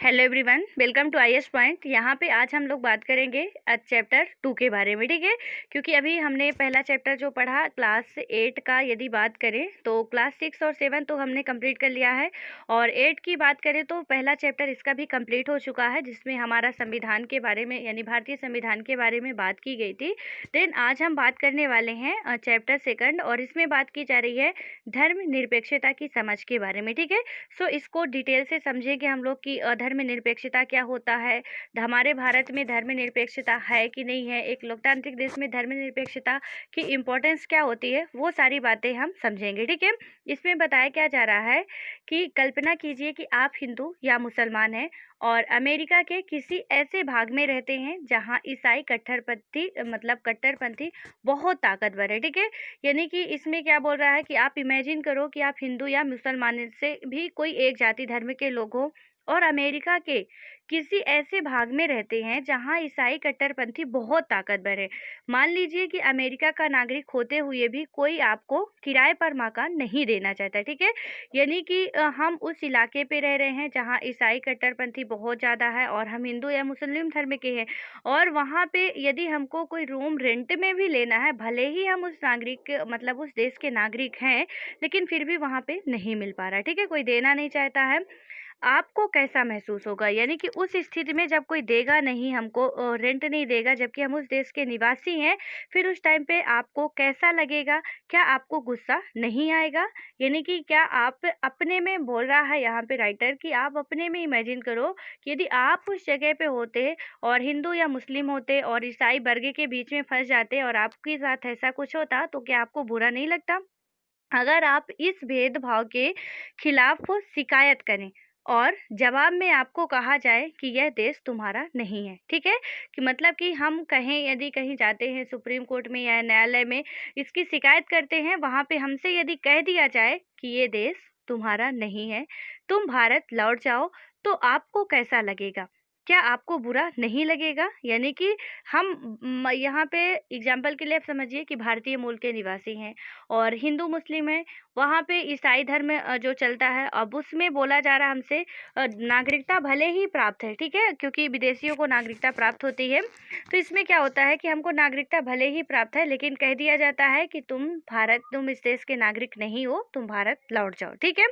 Hello everyone, welcome to IAS point. यहाँ पे आज हम लोग बात करेंगे चैप्टर 2 के बारे में, ठीक है। क्योंकि अभी हमने पहला चैप्टर जो पढ़ा क्लास 8 का, यदि बात करें तो क्लास 6 और 7 तो हमने कंप्लीट कर लिया है, और 8 की बात करें तो पहला चैप्टर इसका भी कंप्लीट हो चुका है, जिसमें हमारा संविधान के बारे में यानी भारतीय संविधान के बारे में बात की गई थी। देन आज हम बात करने वाले हैं चैप्टर 2, और इसमें बात की जा रही है धर्मनिरपेक्षता की समझ के बारे में, ठीक है। सो इसको डिटेल से समझेंगे हम लोग कि धर्मनिरपेक्षता क्या होता है, हमारे भारत में धर्मनिरपेक्षता है कि नहीं है, एक लोकतांत्रिक देश में धर्मनिरपेक्षता की इम्पोर्टेंस क्या होती है, वो सारी बातें हम समझेंगे, ठीक है। इसमें बताया क्या जा रहा है कि कल्पना कीजिए कि आप हिंदू या मुसलमान हैं और अमेरिका के किसी ऐसे भाग में रहते हैं जहां ईसाई कट्टरपंथी बहुत ताकतवर है, ठीक है। यानी कि इसमें क्या बोल रहा है कि आप इमेजिन करो कि आप हिंदू या मुसलमान से भी कोई एक जाति धर्म के लोग हो और अमेरिका के किसी ऐसे भाग में रहते हैं जहां ईसाई कट्टरपंथी बहुत ताकतवर है। मान लीजिए कि अमेरिका का नागरिक होते हुए भी कोई आपको किराए पर मकान नहीं देना चाहता, ठीक है। यानी कि हम उस इलाके पे रह रहे हैं जहां ईसाई कट्टरपंथी बहुत ज़्यादा है और हम हिंदू या मुस्लिम धर्म के हैं, और वहाँ पे यदि हमको कोई रूम रेंट में भी लेना है, भले ही हम उस नागरिक मतलब उस देश के नागरिक हैं, लेकिन फिर भी वहाँ पे नहीं मिल पा रहा, ठीक है, कोई देना नहीं चाहता है। आपको कैसा महसूस होगा, यानी कि उस स्थिति में जब कोई देगा नहीं हमको, रेंट नहीं देगा, जबकि हम उस देश के निवासी हैं, फिर उस टाइम पे आपको कैसा लगेगा? क्या आपको गुस्सा नहीं आएगा? यानी कि क्या आप अपने में, बोल रहा है यहाँ पे राइटर, कि आप अपने में इमेजिन करो कि यदि आप उस जगह पे होते और हिंदू या मुस्लिम होते और ईसाई वर्ग के बीच में फंस जाते और आपके साथ ऐसा कुछ होता, तो क्या आपको बुरा नहीं लगता? अगर आप इस भेदभाव के खिलाफ शिकायत करें और जवाब में आपको कहा जाए कि यह देश तुम्हारा नहीं है, ठीक है। कि मतलब कि हम कहें, यदि कहीं जाते हैं सुप्रीम कोर्ट में या न्यायालय में, इसकी शिकायत करते हैं, वहां पे हमसे यदि कह दिया जाए कि ये देश तुम्हारा नहीं है, तुम भारत लौट जाओ, तो आपको कैसा लगेगा? क्या आपको बुरा नहीं लगेगा? यानी कि हम यहाँ पे एग्जाम्पल के लिए आप समझिए कि भारतीय मूल के निवासी हैं और हिंदू मुस्लिम है, वहाँ पे ईसाई धर्म जो चलता है, अब उसमें बोला जा रहा है हमसे नागरिकता भले ही प्राप्त है, ठीक है, क्योंकि विदेशियों को नागरिकता प्राप्त होती है। तो इसमें क्या होता है कि हमको नागरिकता भले ही प्राप्त है, लेकिन कह दिया जाता है कि तुम इस देश के नागरिक नहीं हो, तुम भारत लौट जाओ, ठीक है।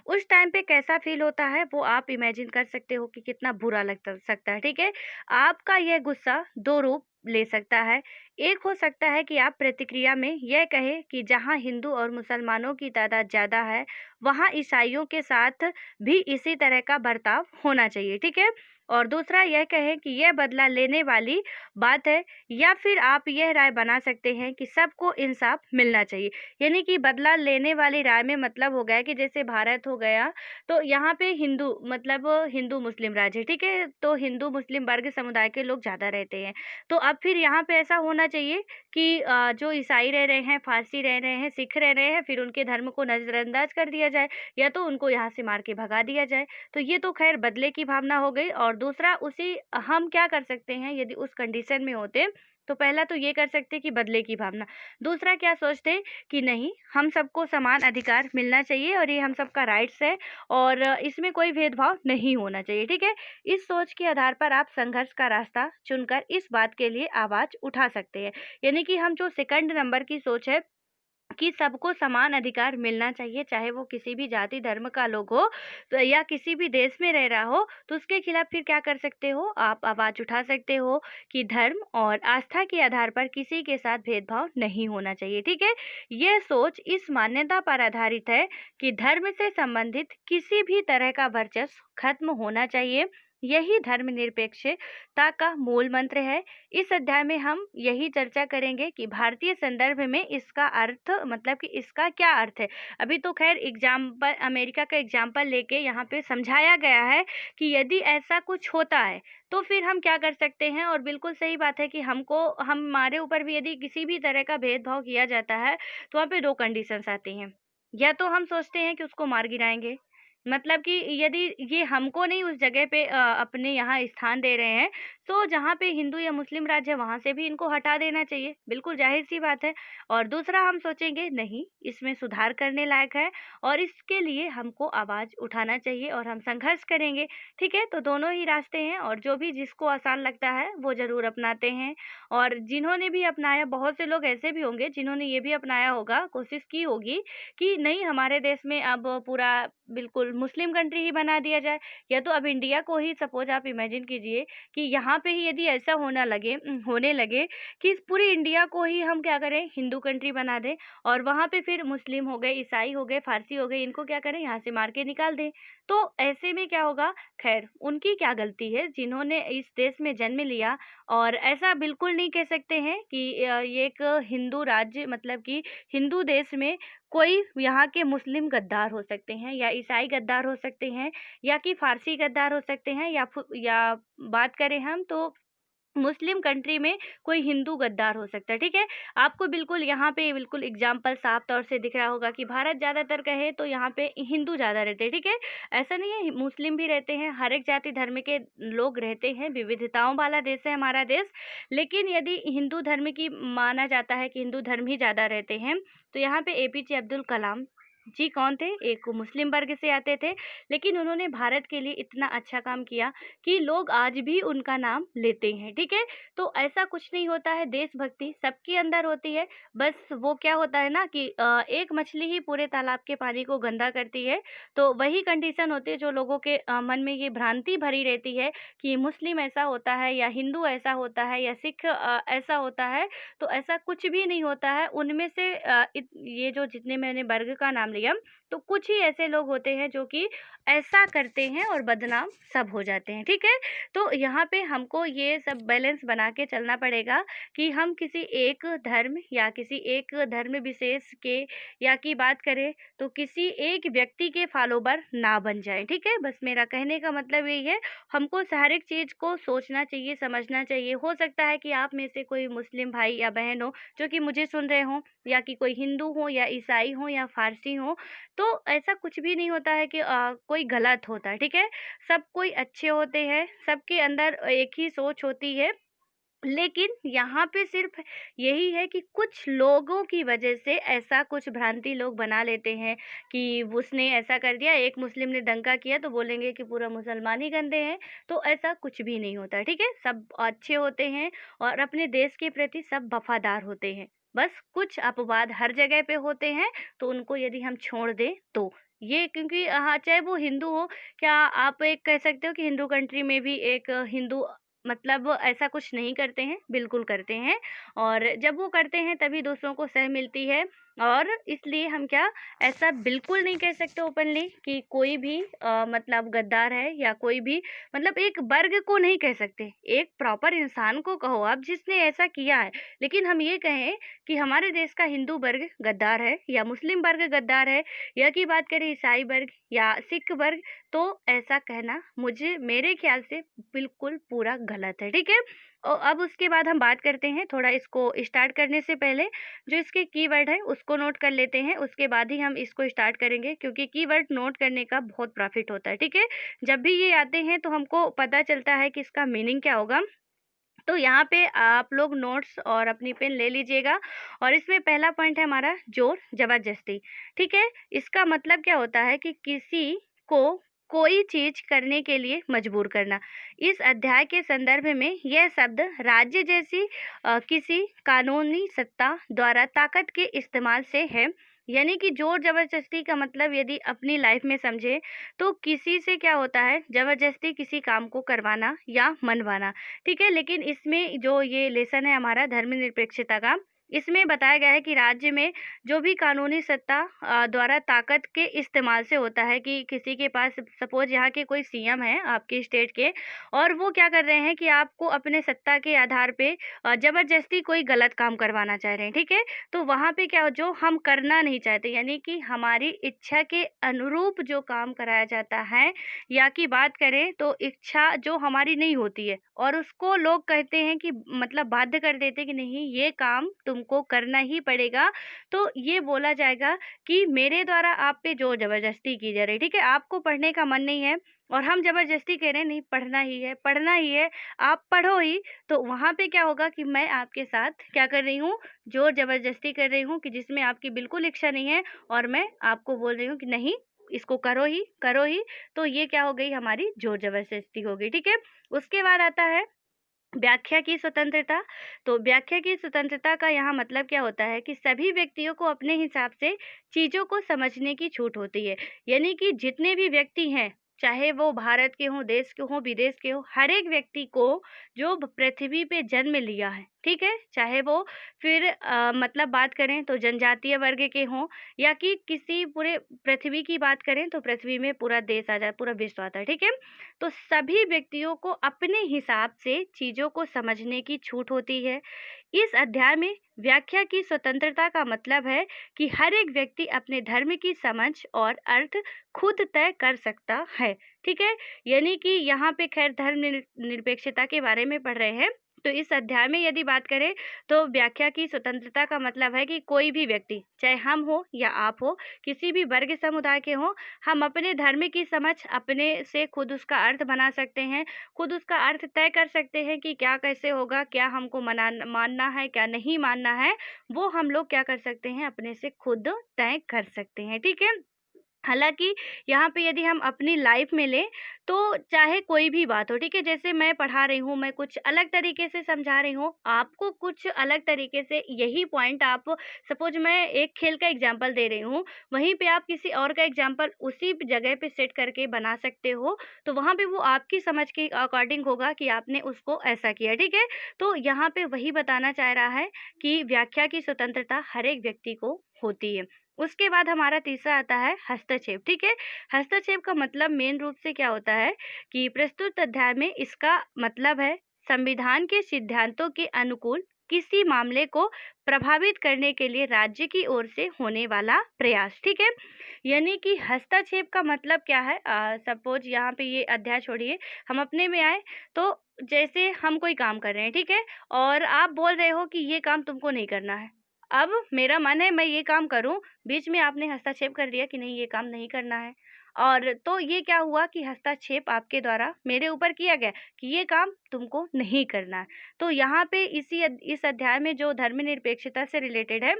उस टाइम पे कैसा फील होता है वो आप इमेजिन कर सकते हो कि कितना बुरा लगता सकता है, ठीक है। आपका यह गुस्सा दो रूप ले सकता है। एक हो सकता है कि आप प्रतिक्रिया में यह कहें कि जहां हिंदू और मुसलमानों की तादाद ज़्यादा है, वहां ईसाइयों के साथ भी इसी तरह का बर्ताव होना चाहिए, ठीक है। और दूसरा यह कहें कि यह बदला लेने वाली बात है, या फिर आप यह राय बना सकते हैं कि सबको इंसाफ मिलना चाहिए। यानी कि बदला लेने वाली राय में मतलब हो गया कि जैसे भारत हो गया, तो यहाँ पे हिंदू मतलब हिंदू मुस्लिम राज्य है, ठीक है, तो हिंदू मुस्लिम वर्ग समुदाय के लोग ज़्यादा रहते हैं। तो अब फिर यहाँ पे ऐसा होना चाहिए कि जो ईसाई रह रहे हैं, फारसी रह रहे हैं, सिख रह रहे हैं, फिर उनके धर्म को नज़रअंदाज कर दिया जाए, या तो उनको यहाँ से मार के भगा दिया जाए। तो ये तो खैर बदले की भावना हो गई। और दूसरा, उसी हम क्या कर सकते हैं यदि उस कंडीशन में होते, तो पहला तो ये कर सकते कि बदले की भावना। दूसरा क्या सोचते कि नहीं, हम सबको समान अधिकार मिलना चाहिए और ये हम सबका राइट्स है, और इसमें कोई भेदभाव नहीं होना चाहिए, ठीक है। इस सोच के आधार पर आप संघर्ष का रास्ता चुनकर इस बात के लिए आवाज उठा सकते हैं। यानी कि हम जो सेकंड नंबर की सोच है कि सबको समान अधिकार मिलना चाहिए, चाहे वो किसी भी जाति धर्म का लोग हो, तो या किसी भी देश में रह रहा हो, तो उसके खिलाफ फिर क्या कर सकते हो, आप आवाज उठा सकते हो कि धर्म और आस्था के आधार पर किसी के साथ भेदभाव नहीं होना चाहिए, ठीक है। यह सोच इस मान्यता पर आधारित है कि धर्म से संबंधित किसी भी तरह का वर्चस्व खत्म होना चाहिए। यही धर्मनिरपेक्षता का मूल मंत्र है। इस अध्याय में हम यही चर्चा करेंगे कि भारतीय संदर्भ में इसका अर्थ, मतलब कि इसका क्या अर्थ है। अभी तो खैर एग्जाम्पल, अमेरिका का एग्जाम्पल लेके यहाँ पे समझाया गया है कि यदि ऐसा कुछ होता है तो फिर हम क्या कर सकते हैं, और बिल्कुल सही बात है कि हमारे ऊपर भी यदि किसी भी तरह का भेदभाव किया जाता है, तो वहाँ पे दो कंडीशंस आती हैं। या तो हम सोचते हैं कि उसको मार गिराएंगे, मतलब कि यदि ये हमको नहीं उस जगह पे अपने यहाँ स्थान दे रहे हैं, तो जहाँ पे हिंदू या मुस्लिम राज्य है, वहाँ से भी इनको हटा देना चाहिए। बिल्कुल ज़ाहिर-सी बात है। और दूसरा हम सोचेंगे नहीं, इसमें सुधार करने लायक है और इसके लिए हमको आवाज़ उठाना चाहिए और हम संघर्ष करेंगे। ठीक है? तो दोनों ही रास्ते हैं और जो भी जिसको आसान लगता है, वो ज़रूर अपनाते हैं। और जिन्होंने भी अपनाया, बहुत से लोग ऐसे भी होंगे जिन्होंने ये भी अपनाया होगा, कोशिश की होगी कि नहीं, हमारे देश में अब पूरा बिल्कुल मुस्लिम कंट्री ही बना दिया जाए। या तो अब इंडिया को ही सपोज़ आप इमेजिन कीजिए कि यहाँ पे ही यदि ऐसा होने लगे कि पूरी इंडिया को ही हम क्या करें, हिंदू कंट्री बना दें और वहाँ पे फिर मुस्लिम हो गए, ईसाई हो गए, फ़ारसी हो गए, इनको क्या करें, यहाँ से मार के निकाल दें। तो ऐसे में क्या होगा? ख़ैर, उनकी क्या गलती है जिन्होंने इस देश में जन्म लिया। और ऐसा बिल्कुल नहीं कह सकते हैं कि ये एक हिंदू राज्य, मतलब कि हिंदू देश में कोई यहाँ के मुस्लिम गद्दार हो सकते हैं या ईसाई गद्दार हो सकते हैं या कि फ़ारसी गद्दार हो सकते हैं या बात करें हम तो मुस्लिम कंट्री में कोई हिंदू गद्दार हो सकता है, ठीक है? आपको बिल्कुल यहाँ पे बिल्कुल एग्ज़ाम्पल साफ़ तौर से दिख रहा होगा कि भारत ज़्यादातर कहें तो यहाँ पे हिंदू ज़्यादा रहते हैं, ठीक है? ऐसा नहीं है, मुस्लिम भी रहते हैं, हर एक जाति धर्म के लोग रहते हैं, विविधताओं वाला देश है हमारा देश। लेकिन यदि हिंदू धर्म की माना जाता है कि हिंदू धर्म ही ज़्यादा रहते हैं, तो यहाँ पे एपीजे अब्दुल कलाम जी कौन थे? एक मुस्लिम वर्ग से आते थे, लेकिन उन्होंने भारत के लिए इतना अच्छा काम किया कि लोग आज भी उनका नाम लेते हैं, ठीक है? तो ऐसा कुछ नहीं होता है, देशभक्ति सबके अंदर होती है। बस वो क्या होता है ना कि एक मछली ही पूरे तालाब के पानी को गंदा करती है, तो वही कंडीशन होती है जो लोगों के मन में ये भ्रांति भरी रहती है कि मुस्लिम ऐसा होता है या हिंदू ऐसा होता है या सिख ऐसा होता है, तो ऐसा कुछ भी नहीं होता है। उनमें से ये जो जितने मैंने वर्ग का नाम लिया, तो कुछ ही ऐसे लोग होते हैं जो कि ऐसा करते हैं और बदनाम सब हो जाते हैं, ठीक है? तो यहाँ पे हमको ये सब बैलेंस बना के चलना पड़ेगा कि हम किसी एक धर्म या किसी एक धर्म विशेष के या की बात करें तो किसी एक व्यक्ति के फॉलोवर ना बन जाएँ, ठीक है? बस मेरा कहने का मतलब यही है, हमको हर एक चीज़ को सोचना चाहिए, समझना चाहिए। हो सकता है कि आप में से कोई मुस्लिम भाई या बहन हो जो कि मुझे सुन रहे हों या कि कोई हिंदू हो या ईसाई हो या फ़ारसी हो, तो ऐसा कुछ भी नहीं होता है कि कोई गलत होता है, ठीक है? सब कोई अच्छे होते हैं, सबके अंदर एक ही सोच होती है। लेकिन यहाँ पे सिर्फ़ यही है कि कुछ लोगों की वजह से ऐसा कुछ भ्रांति लोग बना लेते हैं कि उसने ऐसा कर दिया, एक मुस्लिम ने दंगा किया तो बोलेंगे कि पूरा मुसलमान ही गंदे हैं, तो ऐसा कुछ भी नहीं होता, ठीक है? सब अच्छे होते हैं और अपने देश के प्रति सब वफ़ादार होते हैं। बस कुछ अपवाद हर जगह पे होते हैं, तो उनको यदि हम छोड़ दें तो। ये क्योंकि हाँ, चाहे वो हिंदू हो, क्या आप एक कह सकते हो कि हिंदू कंट्री में भी एक हिंदू मतलब ऐसा कुछ नहीं करते हैं, बिल्कुल करते हैं। और जब वो करते हैं तभी दूसरों को सह मिलती है। और इसलिए हम क्या, ऐसा बिल्कुल नहीं कह सकते ओपनली कि कोई भी मतलब गद्दार है या कोई भी, मतलब एक वर्ग को नहीं कह सकते, एक प्रॉपर इंसान को कहो आप जिसने ऐसा किया है। लेकिन हम ये कहें कि हमारे देश का हिंदू वर्ग गद्दार है या मुस्लिम वर्ग गद्दार है या की बात करें ईसाई वर्ग या सिख वर्ग, तो ऐसा कहना मुझे मेरे ख्याल से बिल्कुल पूरा गलत है, ठीक है? अब उसके बाद हम बात करते हैं, थोड़ा इसको स्टार्ट करने से पहले जो इसके कीवर्ड है उसको नोट कर लेते हैं, उसके बाद ही हम इसको स्टार्ट करेंगे क्योंकि कीवर्ड नोट करने का बहुत प्रॉफिट होता है, ठीक है? जब भी ये आते हैं तो हमको पता चलता है कि इसका मीनिंग क्या होगा। तो यहाँ पे आप लोग नोट्स और अपनी पेन ले लीजिएगा। और इसमें पहला पॉइंट है हमारा जोर ज़बरदस्ती, ठीक है? इसका मतलब क्या होता है कि किसी को कोई चीज़ करने के लिए मजबूर करना। इस अध्याय के संदर्भ में यह शब्द राज्य जैसी किसी कानूनी सत्ता द्वारा ताकत के इस्तेमाल से है। यानी कि जोर ज़बरदस्ती का मतलब यदि अपनी लाइफ में समझे तो किसी से क्या होता है, ज़बरदस्ती किसी काम को करवाना या मनवाना, ठीक है? लेकिन इसमें जो ये लेसन है हमारा धर्मनिरपेक्षता का, इसमें बताया गया है कि राज्य में जो भी कानूनी सत्ता द्वारा ताकत के इस्तेमाल से होता है कि किसी के पास सपोज़ यहाँ के कोई सीएम हैं आपके स्टेट के और वो क्या कर रहे हैं कि आपको अपने सत्ता के आधार पे ज़बरदस्ती कोई गलत काम करवाना चाह रहे हैं, ठीक है? तो वहाँ पे क्या, जो हम करना नहीं चाहते यानी कि हमारी इच्छा के अनुरूप जो काम कराया जाता है या की बात करें तो इच्छा जो हमारी नहीं होती है और उसको लोग कहते हैं कि मतलब बाध्य कर देते हैं कि नहीं, ये काम तुमको तुमको करना ही पड़ेगा। तो ये बोला जाएगा कि मेरे द्वारा आप पे ज़ोर ज़बरदस्ती की जा रही है, ठीक है? आपको पढ़ने का मन नहीं है और हम ज़बरदस्ती कह रहे हैं नहीं पढ़ना ही है, पढ़ना ही है, आप पढ़ो ही। तो वहाँ पे क्या होगा कि मैं आपके साथ क्या कर रही हूँ, ज़ोर ज़बरदस्ती कर रही हूँ कि जिसमें आपकी बिल्कुल इच्छा नहीं है और मैं आपको बोल रही हूँ कि नहीं इसको करो ही, करो ही। तो ये क्या हो गई, हमारी ज़ोर ज़बरदस्ती हो गई, ठीक है? उसके बाद आता है व्याख्या की स्वतंत्रता। तो व्याख्या की स्वतंत्रता का यहाँ मतलब क्या होता है कि सभी व्यक्तियों को अपने हिसाब से चीज़ों को समझने की छूट होती है। यानी कि जितने भी व्यक्ति हैं, चाहे वो भारत के हों, देश के हों, विदेश के हों, हर एक व्यक्ति को जो पृथ्वी पे जन्म लिया है, ठीक है? चाहे वो फिर मतलब बात करें तो जनजातीय वर्ग के हों या कि किसी पूरे पृथ्वी की बात करें तो पृथ्वी में पूरा देश आ जाए, पूरा विश्व आता है, ठीक है? तो सभी व्यक्तियों को अपने हिसाब से चीज़ों को समझने की छूट होती है। इस अध्याय में व्याख्या की स्वतंत्रता का मतलब है कि हर एक व्यक्ति अपने धर्म की समझ और अर्थ खुद तय कर सकता है, ठीक है? यानी कि यहाँ पे खैर धर्म निरपेक्षता के बारे में पढ़ रहे हैं। तो इस अध्याय में यदि बात करें तो व्याख्या की स्वतंत्रता का मतलब है कि कोई भी व्यक्ति, चाहे हम हो या आप हो, किसी भी वर्ग समुदाय के हों, हम अपने धर्म की समझ अपने से खुद उसका अर्थ बना सकते हैं, खुद उसका अर्थ तय कर सकते हैं कि क्या कैसे होगा, क्या हमको मानना है, क्या नहीं मानना है, वो हम लोग क्या कर सकते हैं, अपने से खुद तय कर सकते हैं, ठीक है? हालाँकि यहाँ पे यदि हम अपनी लाइफ़ में लें, तो चाहे कोई भी बात हो, ठीक है? जैसे मैं पढ़ा रही हूँ, मैं कुछ अलग तरीके से समझा रही हूँ, आपको कुछ अलग तरीके से यही पॉइंट आप सपोज़ मैं एक खेल का एग्ज़ाम्पल दे रही हूँ, वहीं पे आप किसी और का एग्ज़ाम्पल उसी जगह पे सेट करके बना सकते हो, तो वहाँ पे वो आपकी समझ के अकॉर्डिंग होगा कि आपने उसको ऐसा किया, ठीक है? तो यहाँ पे वही बताना चाह रहा है कि व्याख्या की स्वतंत्रता हर एक व्यक्ति को होती है। उसके बाद हमारा तीसरा आता है हस्तक्षेप, ठीक है? हस्तक्षेप का मतलब मेन रूप से क्या होता है कि प्रस्तुत अध्याय में इसका मतलब है संविधान के सिद्धांतों के अनुकूल किसी मामले को प्रभावित करने के लिए राज्य की ओर से होने वाला प्रयास, ठीक है? यानी कि हस्तक्षेप का मतलब क्या है, सपोज यहाँ पे ये अध्याय छोड़िए, हम अपने में आए तो जैसे हम कोई काम कर रहे हैं, ठीक है? और आप बोल रहे हो कि ये काम तुमको नहीं करना है। अब मेरा मन है मैं ये काम करूँ, बीच में आपने हस्तक्षेप कर दिया कि नहीं ये काम नहीं करना है। और तो ये क्या हुआ कि हस्तक्षेप आपके द्वारा मेरे ऊपर किया गया कि ये काम तुमको नहीं करना है। तो यहाँ पे इस अध्याय में जो धर्मनिरपेक्षता से रिलेटेड है,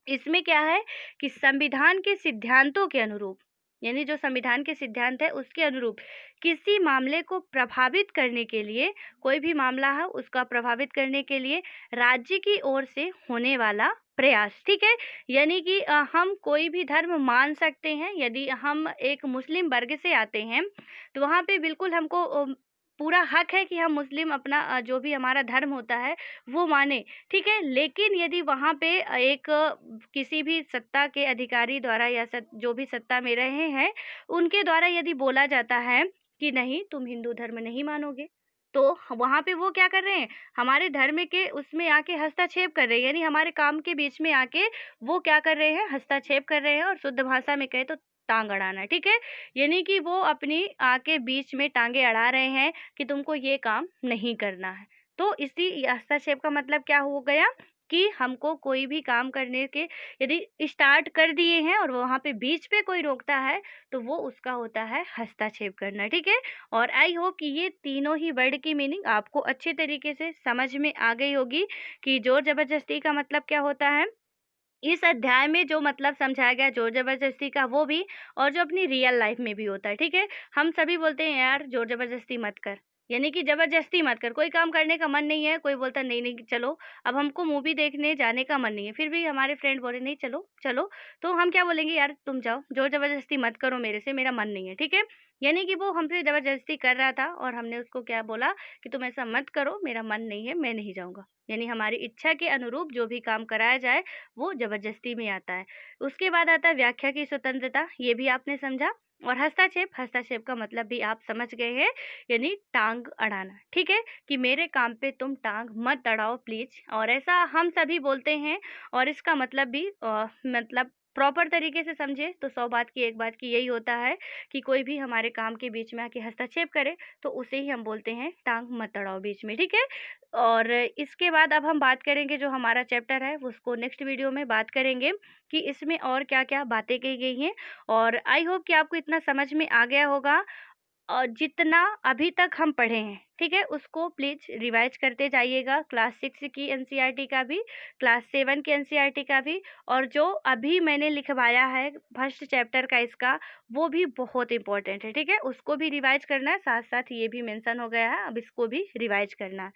इसमें क्या है कि संविधान के सिद्धांतों के अनुरूप, यानी जो संविधान के सिद्धांत है उसके अनुरूप किसी मामले को प्रभावित करने के लिए, कोई भी मामला है उसका प्रभावित करने के लिए राज्य की ओर से होने वाला प्रयास, ठीक है? यानी कि हम कोई भी धर्म मान सकते हैं। यदि हम एक मुस्लिम वर्ग से आते हैं तो वहाँ पे बिल्कुल हमको पूरा हक है कि हम मुस्लिम अपना जो भी हमारा धर्म होता है वो माने, ठीक है? लेकिन यदि वहाँ पे एक किसी भी सत्ता के अधिकारी द्वारा या जो भी सत्ता में रहे हैं, उनके द्वारा यदि बोला जाता है कि नहीं तुम हिंदू धर्म नहीं मानोगे, तो वहाँ पे वो क्या कर रहे हैं, हमारे धर्म के उसमें आके हस्तक्षेप कर रहे हैं, यानी हमारे काम के बीच में आके वो क्या कर रहे हैं, हस्तक्षेप कर रहे हैं। और शुद्ध भाषा में कहे तो टांग अड़ाना, ठीक है? यानी कि वो अपनी आके बीच में टांगे अड़ा रहे हैं कि तुमको ये काम नहीं करना है। तो इसी हस्तक्षेप का मतलब क्या हो गया कि हमको कोई भी काम करने के यदि स्टार्ट कर दिए हैं और वहाँ पे बीच पे कोई रोकता है तो वो उसका होता है हस्तक्षेप करना, ठीक है? और आई होप कि ये तीनों ही वर्ड की मीनिंग आपको अच्छे तरीके से समझ में आ गई होगी कि जोर ज़बरदस्ती का मतलब क्या होता है। इस अध्याय में जो मतलब समझाया गया जोर ज़बरदस्ती का वो भी, और जो अपनी रियल लाइफ में भी होता है, ठीक है? हम सभी बोलते हैं यार जोर ज़बरदस्ती मत कर, यानी कि ज़बरदस्ती मत कर, कोई काम करने का मन नहीं है, कोई बोलता है नहीं, नहीं चलो, अब हमको मूवी देखने जाने का मन नहीं है, फिर भी हमारे फ्रेंड बोले नहीं चलो, चलो, तो हम क्या बोलेंगे यार तुम जाओ, जोर ज़बरदस्ती मत करो मेरे से, मेरा मन नहीं है, ठीक है? यानी कि वो हमसे ज़बरदस्ती कर रहा था और हमने उसको क्या बोला कि तुम ऐसा मत करो, मेरा मन नहीं है, मैं नहीं जाऊँगा। यानी हमारी इच्छा के अनुरूप जो भी काम कराया जाए वो ज़बरदस्ती में आता है। उसके बाद आता है व्याख्या की स्वतंत्रता, ये भी आपने समझा। और हस्तक्षेप, हस्तक्षेप का मतलब भी आप समझ गए हैं, यानी टांग अड़ाना, ठीक है? कि मेरे काम पे तुम टांग मत अड़ाओ प्लीज़, और ऐसा हम सभी बोलते हैं और इसका मतलब भी मतलब प्रॉपर तरीके से समझे तो 100 बात की 1 बात की यही होता है कि कोई भी हमारे काम के बीच में आके हस्तक्षेप करे तो उसे ही हम बोलते हैं टांग मत अड़ाओ बीच में, ठीक है? और इसके बाद अब हम बात करेंगे जो हमारा चैप्टर है वो उसको नेक्स्ट वीडियो में बात करेंगे कि इसमें और क्या-क्या बातें कही गई हैं। और आई होप कि आपको इतना समझ में आ गया होगा और जितना अभी तक हम पढ़े हैं, ठीक है? उसको प्लीज़ रिवाइज़ करते जाइएगा, क्लास 6 की एनसीईआरटी का भी, क्लास 7 की एनसीईआरटी का भी, और जो अभी मैंने लिखवाया है फर्स्ट चैप्टर का इसका, वो भी बहुत इम्पोर्टेंट है, ठीक है? उसको भी रिवाइज़ करना है, साथ-साथ ये भी मेंशन हो गया है, अब इसको भी रिवाइज़ करना है।